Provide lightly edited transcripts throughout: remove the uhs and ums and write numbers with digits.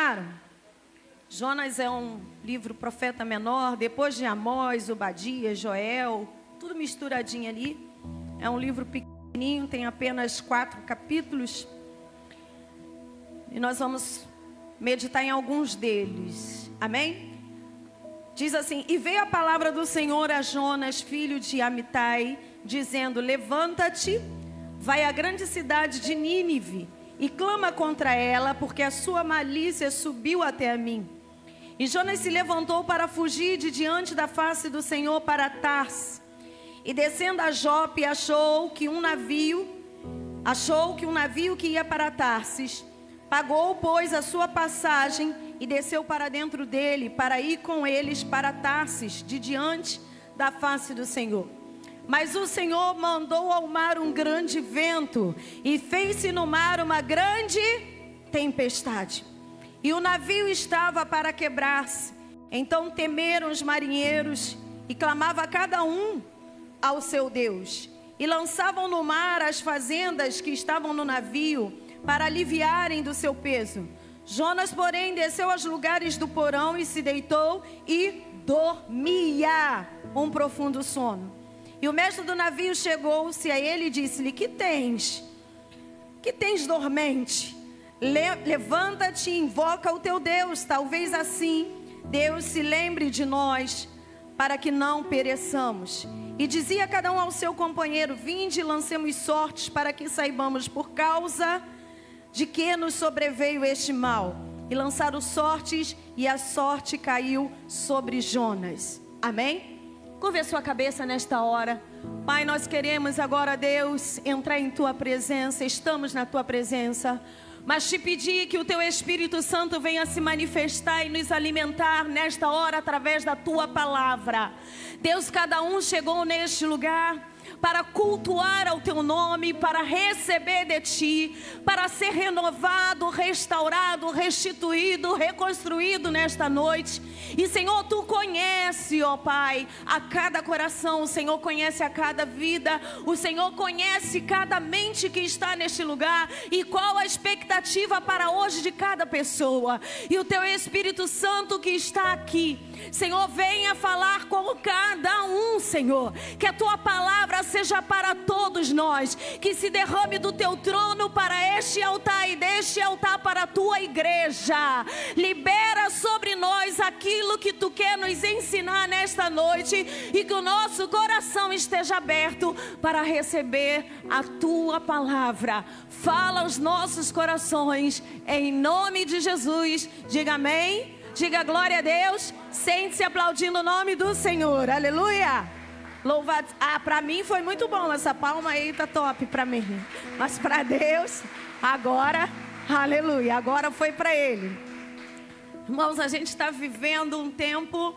pegaram? Jonas é um livro profeta menor, depois de Amós, Obadias, Joel, tudo misturadinho ali. É um livro pequenininho, tem apenas 4 capítulos. E nós vamos meditar em alguns deles. Amém? Diz assim: e veio a palavra do Senhor a Jonas, filho de Amitai, dizendo: levanta-te, vai à grande cidade de Nínive e clama contra ela, porque a sua malícia subiu até a mim. E Jonas se levantou para fugir de diante da face do Senhor para Tarsis. E descendo a Jope, achou que um navio que ia para Tarsis. Pagou, pois, a sua passagem e desceu para dentro dele, para ir com eles para Tarsis, de diante da face do Senhor. Mas o Senhor mandou ao mar um grande vento, e fez-se no mar uma grande tempestade. E o navio estava para quebrar-se. Então temeram os marinheiros, e clamava cada um ao seu Deus. E lançavam no mar as fazendas que estavam no navio, para aliviarem do seu peso. Jonas, porém, desceu aos lugares do porão e se deitou e dormia um profundo sono. E o mestre do navio chegou-se a ele e disse-lhe: que tens? Que tens dormente? Levanta-te e invoca o teu Deus, talvez assim Deus se lembre de nós, para que não pereçamos. E dizia cada um ao seu companheiro: vinde e lancemos sortes, para que saibamos por causa de que nos sobreveio este mal. E lançaram sortes, e a sorte caiu sobre Jonas. Amém? Curve a sua cabeça nesta hora. Pai, nós queremos agora, Deus, entrar em tua presença. Estamos na tua presença, mas te pedir que o teu Espírito Santo venha se manifestar e nos alimentar nesta hora através da tua palavra. Deus, cada um chegou neste lugar para cultuar ao teu nome, para receber de ti, para ser renovado, restaurado, restituído, reconstruído nesta noite. E Senhor, tu conhece, ó Pai, a cada coração, o Senhor conhece a cada vida, o Senhor conhece cada mente que está neste lugar e qual a expectativa para hoje de cada pessoa. E o teu Espírito Santo que está aqui, Senhor, venha falar com cada um, Senhor, que a tua palavra seja para todos nós, que se derrame do teu trono para este altar e deste altar para a tua igreja. Libera sobre nós aquilo que tu quer nos ensinar nesta noite e que o nosso coração esteja aberto para receber a tua palavra. Fala aos nossos corações, em nome de Jesus. Diga amém. Diga glória a Deus. Sente-se aplaudindo o nome do Senhor. Aleluia. Louvado. Para mim foi muito bom. Essa palma aí tá top para mim. Mas para Deus, agora, aleluia. Agora foi para Ele. Irmãos, a gente está vivendo um tempo,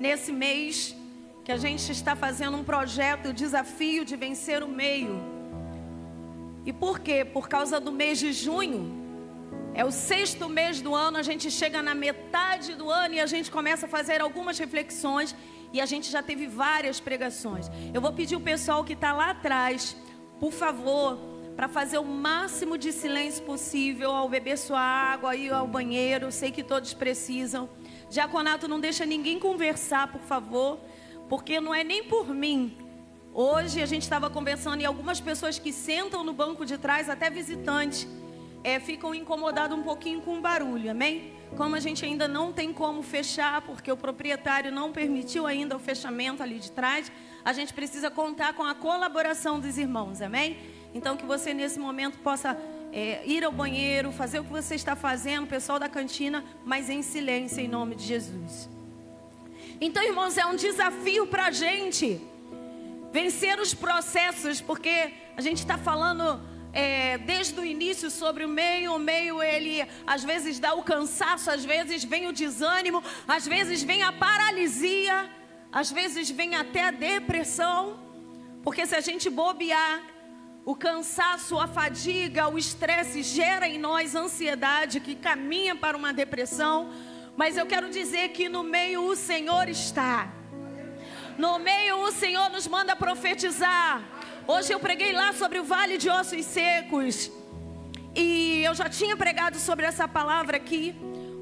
nesse mês, que a gente está fazendo um projeto, o desafio de vencer o meio. E por quê? Por causa do mês de junho. É o 6º mês do ano, a gente chega na metade do ano e a gente começa a fazer algumas reflexões e a gente já teve várias pregações. Eu vou pedir o pessoal que está lá atrás, por favor, para fazer o máximo de silêncio possível, ao beber sua água, ir ao banheiro, sei que todos precisam. Diaconato, não deixa ninguém conversar, por favor, porque não é nem por mim. Hoje a gente estava conversando e algumas pessoas que sentam no banco de trás, até visitantes, ficam incomodados um pouquinho com o barulho, amém? Como a gente ainda não tem como fechar, porque o proprietário não permitiu ainda o fechamento ali de trás, a gente precisa contar com a colaboração dos irmãos, amém? Então que você nesse momento possa ir ao banheiro, fazer o que você está fazendo, o pessoal da cantina, mas em silêncio, em nome de Jesus. Então, irmãos, é um desafio para a gente vencer os processos, porque a gente está falando desde o início sobre o meio ele às vezes dá o cansaço, às vezes vem o desânimo, às vezes vem a paralisia, às vezes vem até a depressão, porque se a gente bobear, o cansaço, a fadiga, o estresse gera em nós ansiedade que caminha para uma depressão. Mas eu quero dizer que no meio o Senhor está. No meio o Senhor nos manda profetizar. Hoje eu preguei lá sobre o vale de ossos secos. E eu já tinha pregado sobre essa palavra aqui.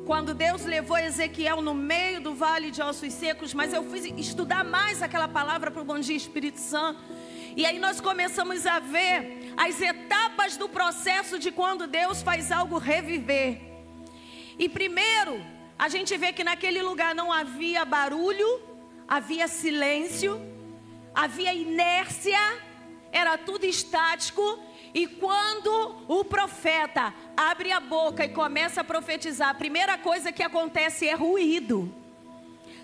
quando Deus levou Ezequiel no meio do vale de ossos secos, mas eu fui estudar mais aquela palavra para o Bom Dia Espírito Santo. E aí nós começamos a ver as etapas do processo de quando Deus faz algo reviver. E primeiro, a gente vê que naquele lugar não havia barulho, havia silêncio, havia inércia, era tudo estático. E quando o profeta abre a boca e começa a profetizar, a primeira coisa que acontece é ruído.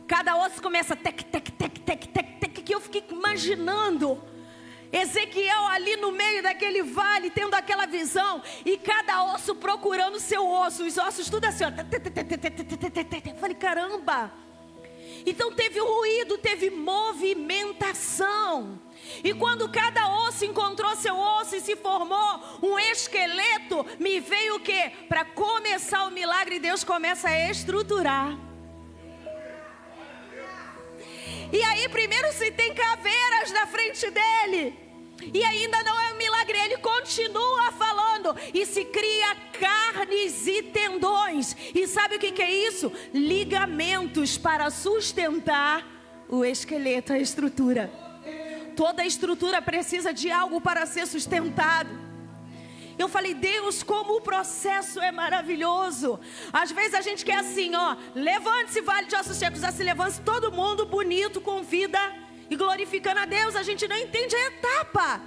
Cada osso começa tec, tec, tec, tec, tec, tec, que eu fiquei imaginando Ezequiel ali no meio daquele vale, tendo aquela visão, e cada osso procurando seu osso, os ossos tudo assim, ó. Falei, caramba. Então teve ruído, teve movimentação. E quando cada osso encontrou seu osso e se formou um esqueleto, me veio o quê? Para começar o milagre, Deus começa a estruturar. E aí primeiro se tem caveiras na frente dele. E ainda não é um milagre, ele continua falando. E se cria carnes e tendões. E sabe o que é isso? Ligamentos para sustentar o esqueleto, a estrutura. Toda estrutura precisa de algo para ser sustentado. Eu falei, Deus, como o processo é maravilhoso. Às vezes a gente quer assim, ó, levante-se, vale de ossos secos, se levante todo mundo bonito, com vida e glorificando a Deus. A gente não entende a etapa.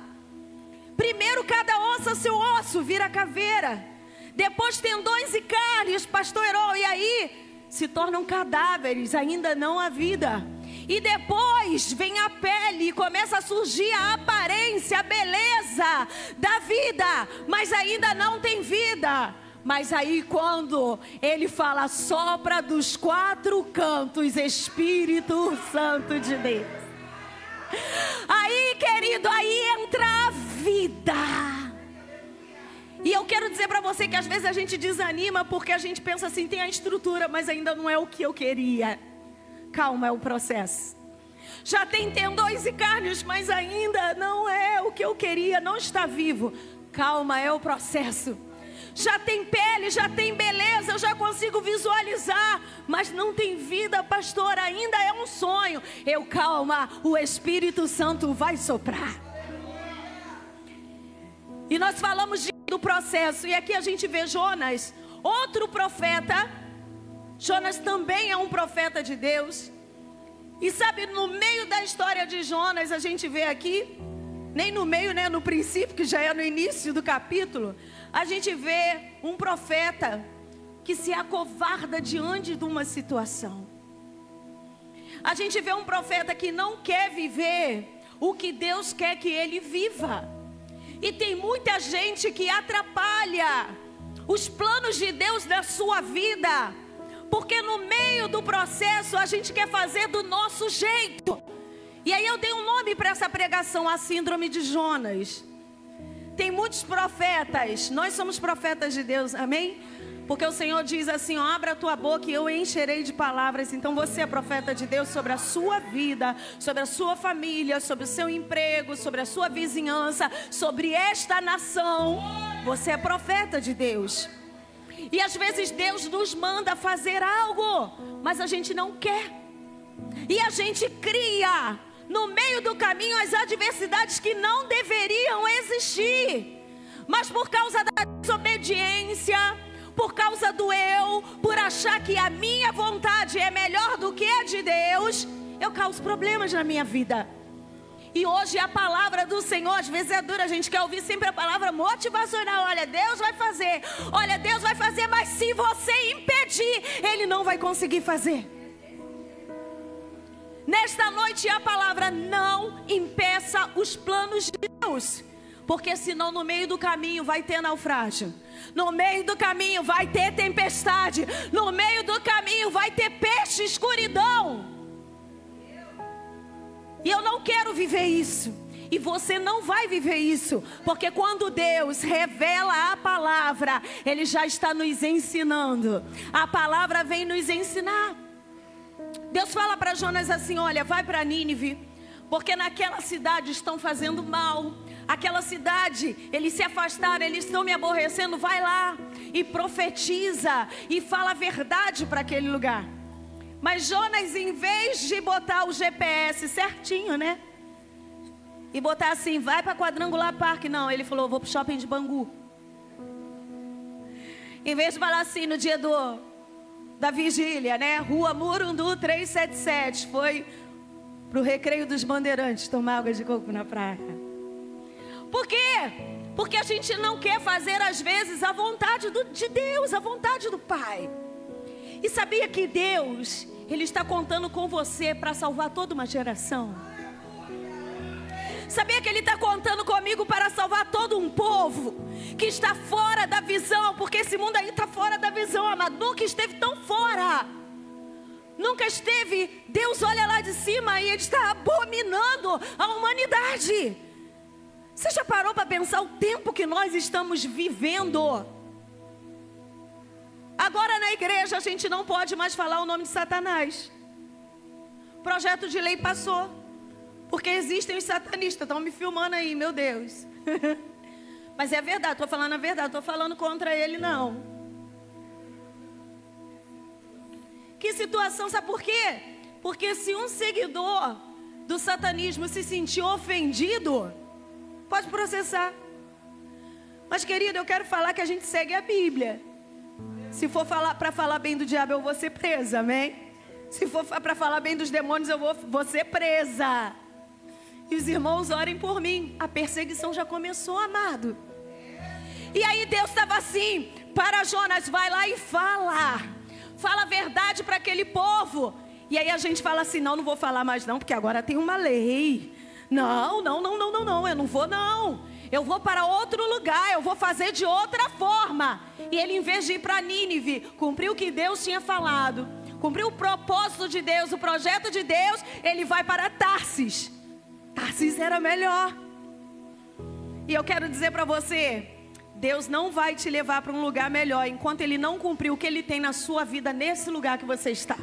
Primeiro cada osso, seu osso, vira caveira. Depois tendões e carnes, pastor Herói, e aí se tornam cadáveres, ainda não há vida. E depois vem a pele e começa a surgir a aparência, a beleza da vida, mas ainda não tem vida. Mas aí quando ele fala, sopra dos quatro cantos, Espírito Santo de Deus. Aí, querido, aí entra a vida. E eu quero dizer para você que às vezes a gente desanima porque a gente pensa assim, tem a estrutura, mas ainda não é o que eu queria. Calma, é o processo. Já tem tendões e carnes, mas ainda não é o que eu queria, não está vivo. Calma, é o processo. Já tem pele, já tem beleza, eu já consigo visualizar, mas não tem vida, pastor, ainda é um sonho. Calma, o Espírito Santo vai soprar. E nós falamos do processo, e aqui a gente vê Jonas, outro profeta. Jonas também é um profeta de Deus. E sabe, no meio da história de Jonas, a gente vê aqui, nem no meio, né, no princípio, que já é no início do capítulo, a gente vê um profeta que se acovarda diante de uma situação. A gente vê um profeta que não quer viver o que Deus quer que ele viva. E tem muita gente que atrapalha os planos de Deus na sua vida, porque no meio do processo a gente quer fazer do nosso jeito. E aí eu dei um nome para essa pregação, a síndrome de Jonas. Tem muitos profetas, nós somos profetas de Deus, amém? Porque o Senhor diz assim, ó, abra a tua boca e eu encherei de palavras. Então você é profeta de Deus sobre a sua vida, sobre a sua família, sobre o seu emprego, sobre a sua vizinhança, sobre esta nação. Você é profeta de Deus. E às vezes Deus nos manda fazer algo, mas a gente não quer. E a gente cria no meio do caminho as adversidades que não deveriam existir. Mas por causa da desobediência, por causa do eu, por achar que a minha vontade é melhor do que a de Deus, eu causo problemas na minha vida. E hoje a palavra do Senhor às vezes é dura. A gente quer ouvir sempre a palavra motivacional. Olha, Deus vai fazer. Olha, Deus vai fazer. Mas se você impedir, Ele não vai conseguir fazer. Nesta noite a palavra, não impeça os planos de Deus. Porque senão no meio do caminho vai ter naufrágio. No meio do caminho vai ter tempestade. No meio do caminho vai ter peixe, escuridão. E eu não quero viver isso. E você não vai viver isso. Porque quando Deus revela a palavra, Ele já está nos ensinando. A palavra vem nos ensinar. Deus fala para Jonas assim, olha, vai para Nínive, porque naquela cidade estão fazendo mal. aquela cidade, eles se afastaram, eles estão me aborrecendo. Vai lá e profetiza e fala a verdade para aquele lugar. Mas Jonas, em vez de botar o GPS certinho, né? E botar assim, vai para Quadrangular Park. Não, ele falou, vou pro shopping de Bangu. Em vez de falar assim no dia da vigília, né? Rua Murundu 377. Foi pro Recreio dos Bandeirantes tomar água de coco na praia. Por quê? Porque a gente não quer fazer às vezes a vontade de Deus, a vontade do Pai. E sabia que Deus, Ele está contando com você para salvar toda uma geração? Sabia que Ele está contando comigo para salvar todo um povo que está fora da visão? Porque esse mundo aí está fora da visão, amado. Nunca esteve tão fora. Nunca esteve. Deus olha lá de cima e Ele está abominando a humanidade. Você já parou para pensar o tempo que nós estamos vivendo? Agora na igreja a gente não pode mais falar o nome de Satanás. Projeto de lei passou. Porque existem os satanistas, estão me filmando aí, meu Deus. Mas é verdade, estou falando a verdade, estou falando contra ele não. Que situação, sabe por quê? Porque se um seguidor do satanismo se sentir ofendido, pode processar. Mas querido, eu quero falar que a gente segue a Bíblia. Se for para falar bem do diabo, eu vou ser presa, amém? Se for para falar bem dos demônios, eu vou ser presa. E os irmãos orem por mim. A perseguição já começou, amado. E aí Deus estava assim, para Jonas, vai lá e fala a verdade para aquele povo. E aí a gente fala assim, não vou falar mais não, porque agora tem uma lei. Não, eu não vou não. Eu vou para outro lugar, eu vou fazer de outra forma. E ele, em vez de ir para Nínive, cumpriu o que Deus tinha falado, cumpriu o propósito de Deus, o projeto de Deus, ele vai para Tarsis. Tarsis era melhor. E eu quero dizer para você, Deus não vai te levar para um lugar melhor enquanto Ele não cumprir o que Ele tem na sua vida nesse lugar que você está.